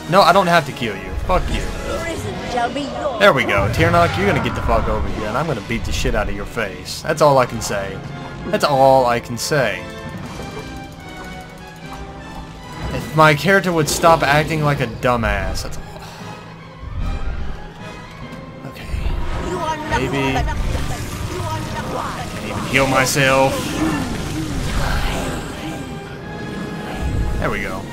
No, I don't have to kill you. Fuck you. There we go. Tirnock, you're gonna get the fuck over here, and I'm gonna beat the shit out of your face. That's all I can say. That's all I can say. If my character would stop acting like a dumbass, that's all. Okay. Maybe. Can't even heal myself. There we go.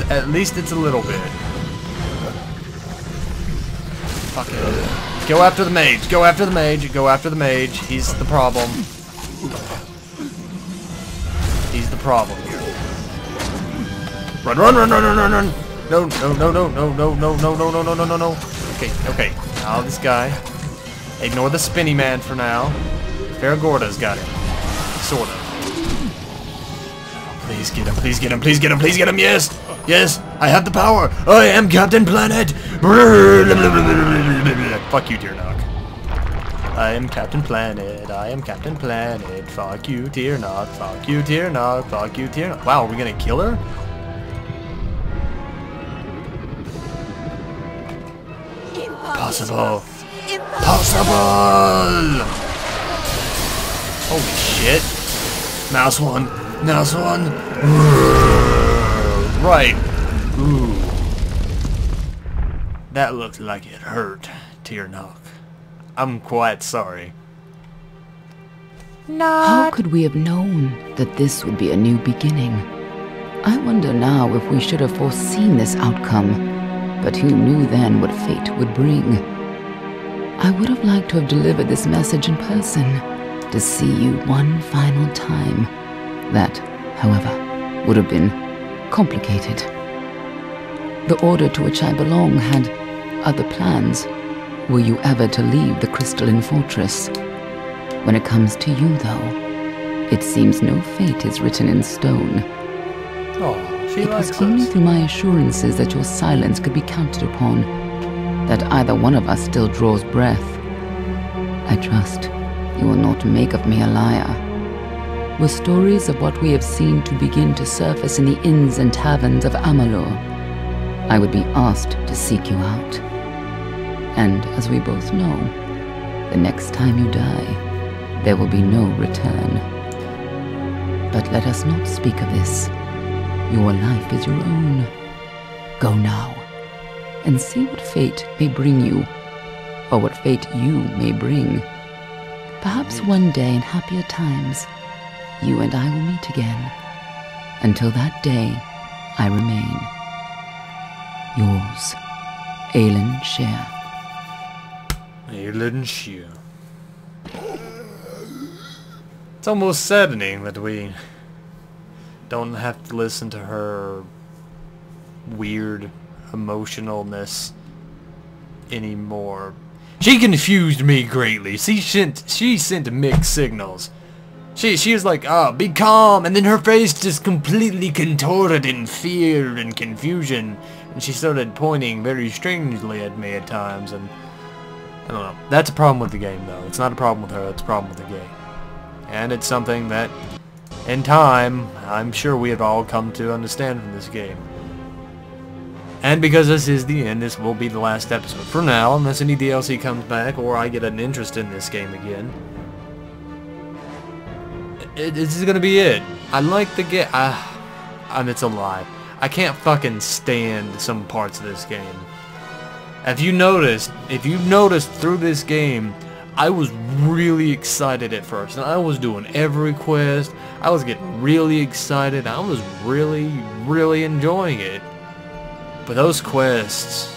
At least it's a little bit. Fuck it. Go after the mage. Go after the mage. Go after the mage. He's the problem. He's the problem here. Run, run, run, run, run, run, run. No, no, no, no, no, no, no, no, no, no, no, no, no, no. Okay, okay. Now this guy. Ignore the spinny man for now. Faragorda's got him. Sort of. Please get him, please get him, please get him, please get him, yes! Yes! I have the power! I am Captain Planet! Fuck you, Tirnock. I am Captain Planet, I am Captain Planet. Fuck you, Tirnock, fuck you, Tirnock, fuck you, Tirnock. Wow, are we gonna kill her? Impossible! Impossible! Holy shit. Mouse one. Mouse one. Right. Ooh. That looked like it hurt, Tirnock. I'm quite sorry. How could we have known that this would be a new beginning? I wonder now if we should have foreseen this outcome, but who knew then what fate would bring? I would have liked to have delivered this message in person, to see you one final time. That, however, would have been complicated. The order to which I belong had other plans. Were you ever to leave the crystalline fortress? When it comes to you, though, it seems no fate is written in stone. Oh, she likes It was only through my assurances that your silence could be counted upon, that either one of us still draws breath. I trust you will not make of me a liar. Were stories of what we have seen to begin to surface in the inns and taverns of Amalur, I would be asked to seek you out. And as we both know, the next time you die, there will be no return. But let us not speak of this. Your life is your own. Go now, and see what fate may bring you, or what fate you may bring. Perhaps one day in happier times, you and I will meet again. Until that day, I remain yours, Aelin Shear. Aelin Shear. It's almost saddening that we don't have to listen to her weird emotionalness anymore. She confused me greatly. She sent mixed signals. She was like, oh, be calm, and then her face just completely contorted in fear and confusion, and she started pointing very strangely at me at times, and I don't know. That's a problem with the game, though. It's not a problem with her, it's a problem with the game. And it's something that, in time, I'm sure we have all come to understand from this game. And because this is the end, this will be the last episode. For now, unless any DLC comes back, or I get an interest in this game again. This is gonna be it. I like the game. It's a lie. I can't fucking stand some parts of this game. If you noticed through this game, I was really excited at first, and I was doing every quest. I was getting really excited. I was really, really enjoying it. But those quests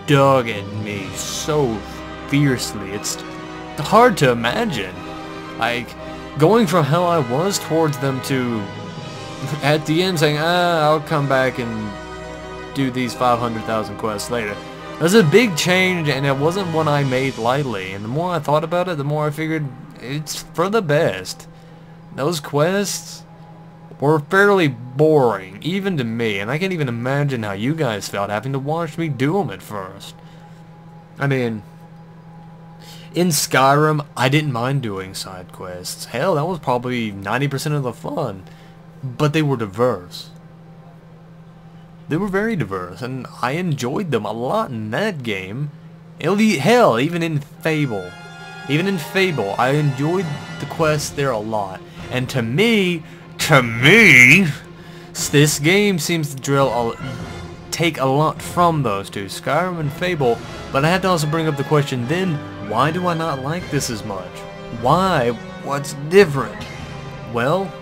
dug at me so fiercely. It's hard to imagine. Like, going from how I was towards them to, at the end, saying, I'll come back and do these 500,000 quests later. It was a big change, and it wasn't one I made lightly. And the more I thought about it, the more I figured it's for the best. Those quests were fairly boring, even to me, and I can't even imagine how you guys felt having to watch me do them at first. I mean, in Skyrim, I didn't mind doing side quests. Hell, that was probably 90% of the fun. But they were diverse. They were very diverse, and I enjoyed them a lot in that game. Hell, even in Fable. Even in Fable, I enjoyed the quests there a lot. And to me, this game seems to take a lot from those two, Skyrim and Fable. But I had to also bring up the question then, why do I not like this as much? Why? What's different? Well,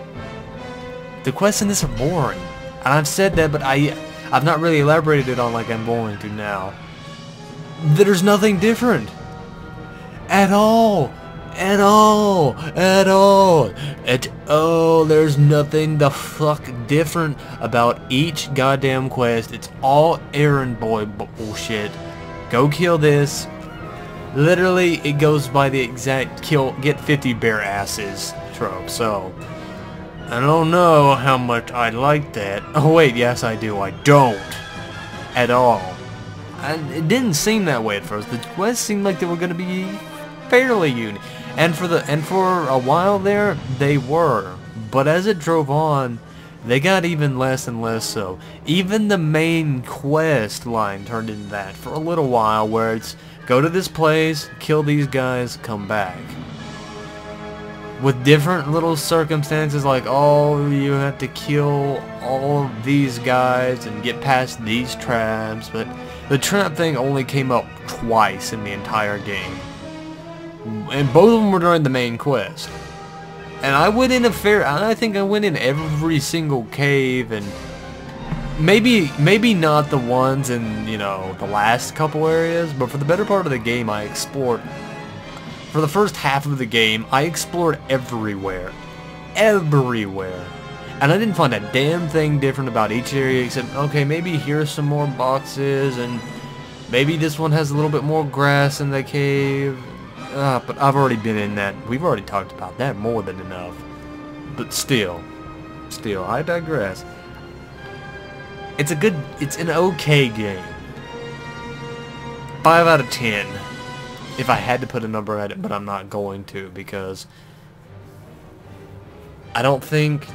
the quests in this are boring. And I've said that, but I've not really elaborated it on like I'm going to now. There's nothing different. At all. At all. At all. At all. There's nothing the fuck different about each goddamn quest. It's all errand boy bullshit. Go kill this. Literally, it goes by the exact get 50 bare asses trope. So, I don't know how much I like that. Oh wait, yes I do. I don't. At all. It didn't seem that way at first. The quests seemed like they were going to be fairly unique. And for a while there, they were. But as it drove on, they got even less and less so. Even the main quest line turned into that for a little while, where it's go to this place, kill these guys, come back. With different little circumstances like, oh, you have to kill all of these guys and get past these traps, but the trap thing only came up twice in the entire game. And both of them were during the main quest. And I went in I think I went in every single cave, and maybe not the ones in, you know, the last couple areas, but for the better part of the game I explored. For the first half of the game, I explored everywhere. Everywhere. And I didn't find a damn thing different about each area except, okay, maybe here's some more boxes, and maybe this one has a little bit more grass in the cave. But I've already been in that. We've already talked about that more than enough. But still, I digress. It's an okay game. 5 out of 10. If I had to put a number at it, but I'm not going to, because I don't think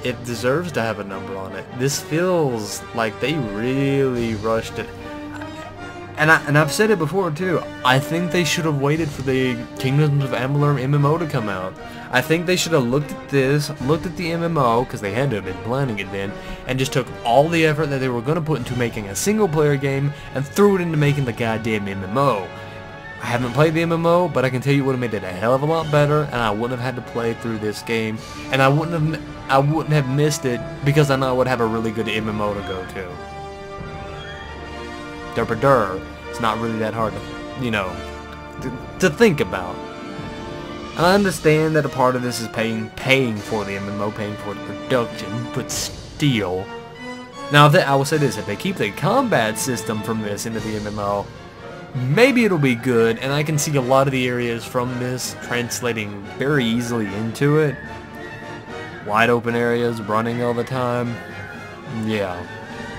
it deserves to have a number on it. This feels like they really rushed it. And I've said it before too. I think they should have waited for the Kingdoms of Amalur MMO to come out. I think they should have looked at the MMO, because they had to have been planning it then, and just took all the effort that they were going to put into making a single player game and threw it into making the goddamn MMO. I haven't played the MMO, but I can tell you it would have made it a hell of a lot better, and I wouldn't have had to play through this game, and I wouldn't have missed it, because I know I would have a really good MMO to go to. Derp-a-dur. It's not really that hard to, you know, to think about. And I understand that a part of this is paying for the MMO, paying for the production, but still. Now, I will say this, if they keep the combat system from this into the MMO, maybe it'll be good, and I can see a lot of the areas from this translating very easily into it. Wide open areas, running all the time. Yeah,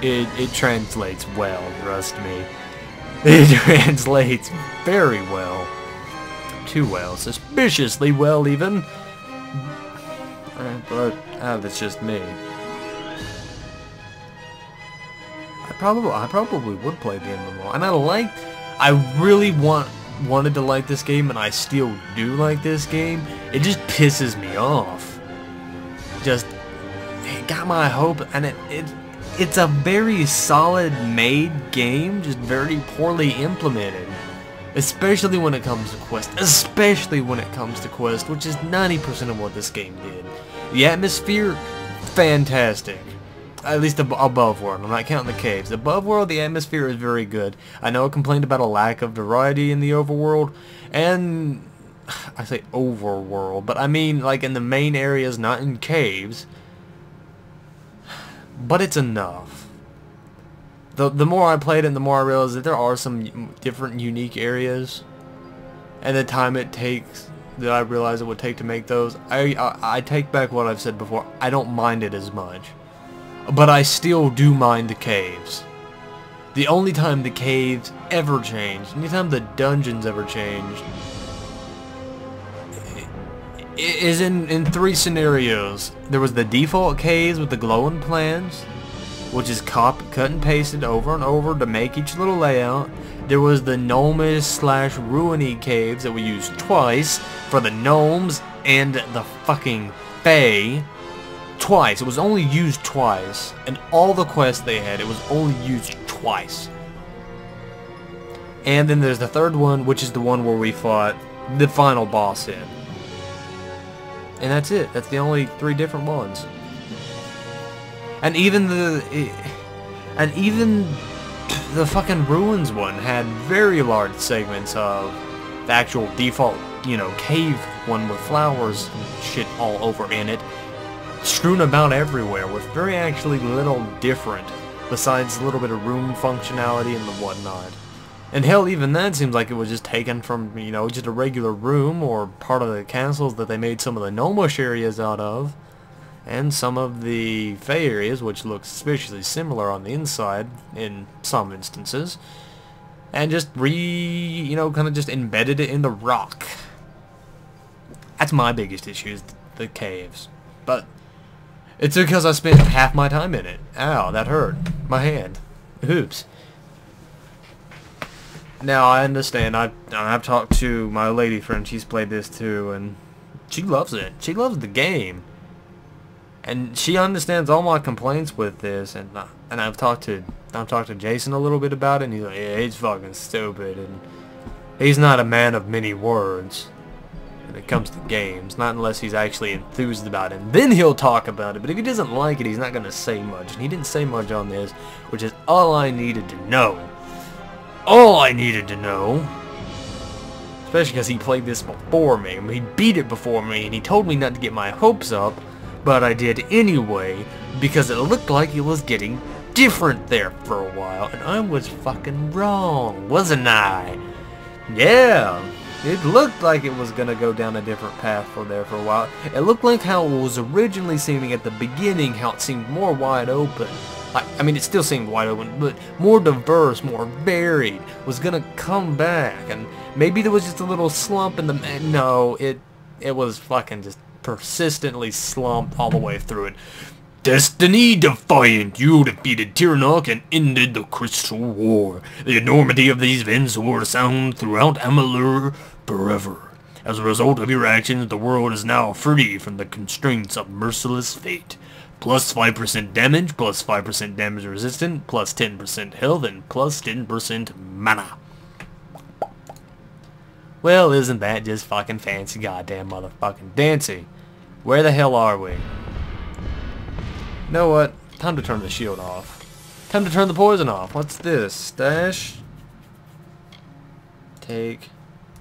it translates well, trust me. It translates very well. Too well, suspiciously well even. But that's just me. I probably would play the MMO, and I really wanted to like this game, and I still do like this game. It just pisses me off. It got my hope, and it's a very solid made game, just very poorly implemented. Especially when it comes to quest. Which is 90% of what this game did. The atmosphere, fantastic. At least above world. I'm not counting the caves. Above world, the atmosphere is very good. I know I complained about a lack of variety in the overworld, and I say overworld, but I mean like in the main areas, not in caves. But it's enough. The more I played it, the more I realized that there are some different unique areas, and the time it takes that I realized it would take to make those. I take back what I've said before. I don't mind it as much, but I still do mind the caves. The only time the caves ever changed, anytime the dungeons ever changed, is in 3 scenarios. There was the default caves with the glowing plants. which is cut and pasted over and over to make each little layout. There was the gnomish slash ruiny caves that we used twice for the gnomes and the fucking fae. Twice. It was only used twice. And all the quests they had, it was only used twice. And then there's the third one, which is the one where we fought the final boss in. And that's it. That's the only 3 different ones. And even the fucking ruins one had very large segments of the actual default, you know, cave one with flowers and shit all over in it, strewn about everywhere with very actually little different, besides a little bit of room functionality and the whatnot. And hell, even that seems like it was just taken from, you know, just a regular room or part of the castles that they made some of the gnomish areas out of, and some of the Fey areas, which look suspiciously similar on the inside in some instances, and just you know, kind of just embedded it in the rock. That's my biggest issue, is the caves. But it's because I spent half my time in it. Ow, that hurt. My hand. Oops. Now, I understand. I've talked to my lady friend. She's played this too, and she loves it. She loves the game. And she understands all my complaints with this, and I've talked to Jason a little bit about it, and he's like, yeah, he's fucking stupid, and he's not a man of many words when it comes to games, not unless he's actually enthused about it. And then he'll talk about it, but if he doesn't like it, he's not going to say much, and he didn't say much on this, which is all I needed to know. All I needed to know. Especially because he played this before me, he beat it before me, and he told me not to get my hopes up, but I did anyway, because it looked like it was getting different there for a while, and I was fucking wrong, wasn't I? Yeah, it looked like it was gonna go down a different path for there for a while. It looked like how it was originally seeming at the beginning, how it seemed more wide open. I mean, it still seemed wide open, but more diverse, more varied, was gonna come back, and maybe there was just a little slump in the... No, it was fucking just persistently slumped all the way through it. Destiny defiant, you defeated Tyrannok and ended the Crystal War. The enormity of these events will resound throughout Amalur forever. As a result of your actions, the world is now free from the constraints of merciless fate. Plus 5% damage, plus 5% damage resistant, plus 10% health, and plus 10% mana. Well, isn't that just fucking fancy goddamn motherfucking dancy? Where the hell are we? You know what? Time to turn the shield off. Time to turn the poison off. What's this? Stash? Take.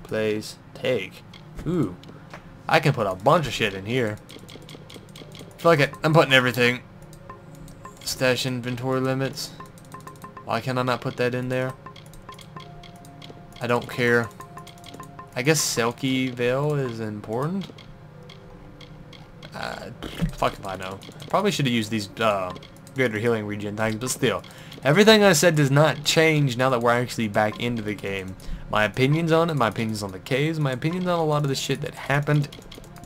Place. Take. Ooh. I can put a bunch of shit in here. Fuck it. I'm putting everything. Stash inventory limits. Why can I not put that in there? I don't care. I guess Selkie Veil is important. Fuck if I know. Probably should have used these greater healing regen things, but still. Everything I said does not change now that we're actually back into the game. My opinions on it, my opinions on the caves, my opinions on a lot of the shit that happened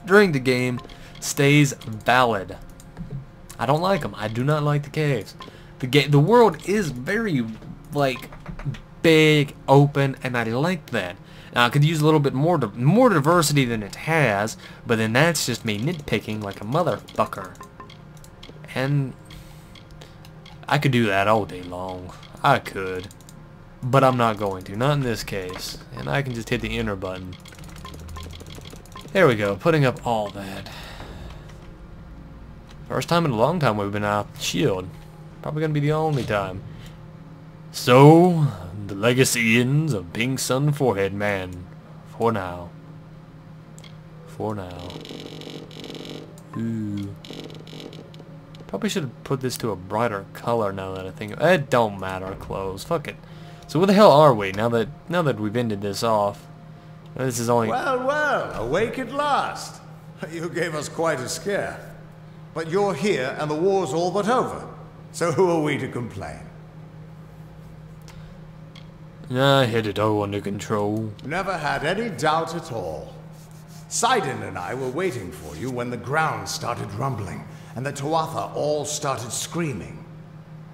during the game stays valid. I don't like them. I do not like the caves. The world is very, like, big, open, and I like that. Now, I could use a little bit more diversity than it has, but then that's just me nitpicking like a motherfucker. And I could do that all day long. I could. But I'm not going to. Not in this case. And I can just hit the enter button. There we go. Putting up all that. First time in a long time we've been out of shield. Probably going to be the only time. So, the legacy ends of Pink Sun Forehead Man. For now. For now. Ooh. Probably should have put this to a brighter color now that I think of it. It don't matter, clothes. Fuck it. So where the hell are we now that we've ended this off? This is only... Well, awake at last. You gave us quite a scare. But you're here and the war's all but over. So who are we to complain? I had it all under control. Never had any doubt at all. Sidon and I were waiting for you when the ground started rumbling and the Tuatha all started screaming.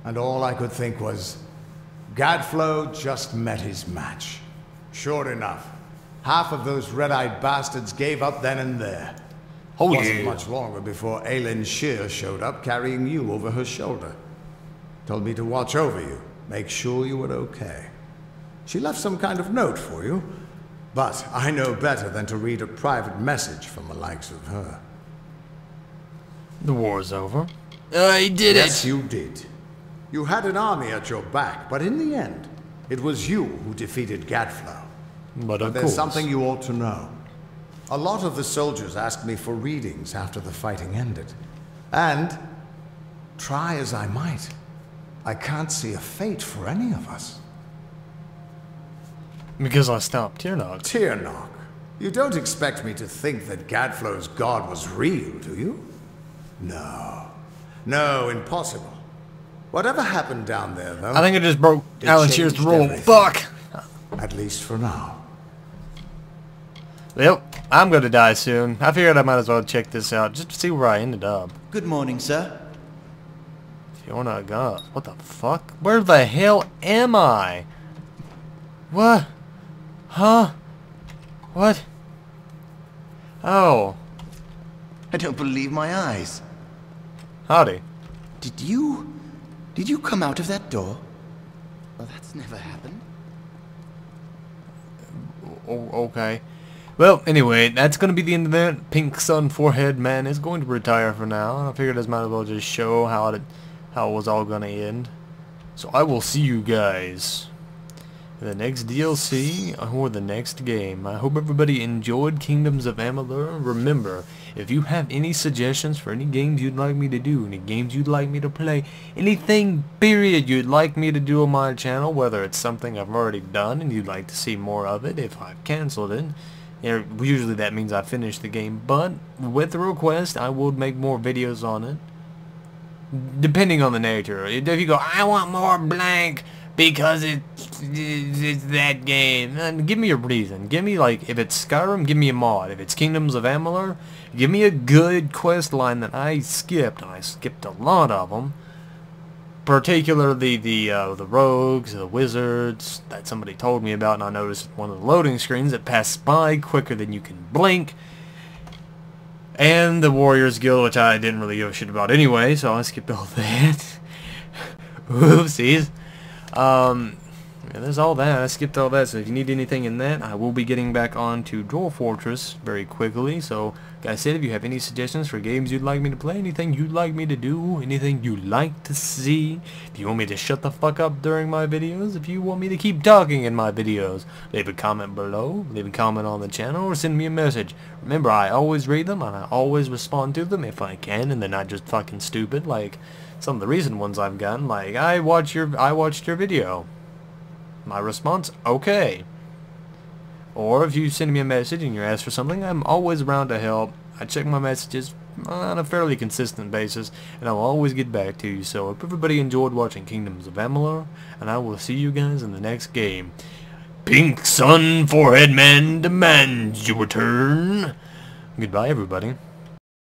and all I could think was, Gadflow just met his match. Sure enough, half of those red-eyed bastards gave up then and there. Oh, Wasn't yeah. much longer before Aelin Shear showed up carrying you over her shoulder. Told me to watch over you, make sure you were okay. She left some kind of note for you, but I know better than to read a private message from the likes of her. The war's over. I did Yes, it! you did. You had an army at your back, but in the end, it was you who defeated Gadflow. But of There's course. something you ought to know. A lot of the soldiers asked me for readings after the fighting ended. And, try as I might, I can't see a fate for any of us. Because I stopped Tiernog. Tiernog, you don't expect me to think that Gadflow's god was real, do you? No. No, impossible. Whatever happened down there, though... I think I just broke it Alan Shear's changed rule. everything. Fuck! At least for now. Yep, I'm gonna die soon. I figured I might as well check this out just to see where I ended up. Good morning, sir. You're not gonna... What the fuck? Where the hell am I? What? Huh? What? Oh. I don't believe my eyes. Howdy. Did you come out of that door? Well, that's never happened. Okay. Well, anyway, that's going to be the end of that. Pink Sun Forehead Man is going to retire for now. I figured I might as well just show how it was all going to end. So I will see you guys in the next DLC or the next game. I hope everybody enjoyed Kingdoms of Amalur. Remember, if you have any suggestions for any games you'd like me to do, any games you'd like me to play, anything period you'd like me to do on my channel, whether it's something I've already done and you'd like to see more of it if I've cancelled it, usually that means I finished the game, but with the request I will make more videos on it, depending on the nature. If you go, I want more blank because it's that game, then give me a reason. Give me, like, if it's Skyrim, give me a mod. If it's Kingdoms of Amalur, give me a good quest line that I skipped. I skipped a lot of them. Particularly the rogues, the wizards that somebody told me about, and I noticed one of the loading screens that passed by quicker than you can blink. And the Warriors Guild, which I didn't really give a shit about anyway, so I skipped all that. Oopsies. Yeah, there's all that. I skipped all that, so if you need anything in that, I will be getting back on to Dwarf Fortress very quickly. So, like I said, if you have any suggestions for games you'd like me to play, anything you'd like me to do, anything you'd like to see, if you want me to shut the fuck up during my videos, if you want me to keep talking in my videos, leave a comment below, leave a comment on the channel, or send me a message. Remember, I always read them, and I always respond to them if I can, and they're not just fucking stupid, like some of the recent ones I've gotten, like, I watched your video. My response, okay. Or if you send me a message and you ask for something, I'm always around to help. I check my messages on a fairly consistent basis, and I'll always get back to you. So if everybody enjoyed watching Kingdoms of Amalur, and I will see you guys in the next game. Pink Sun Forehead Man demands you return. Goodbye, everybody.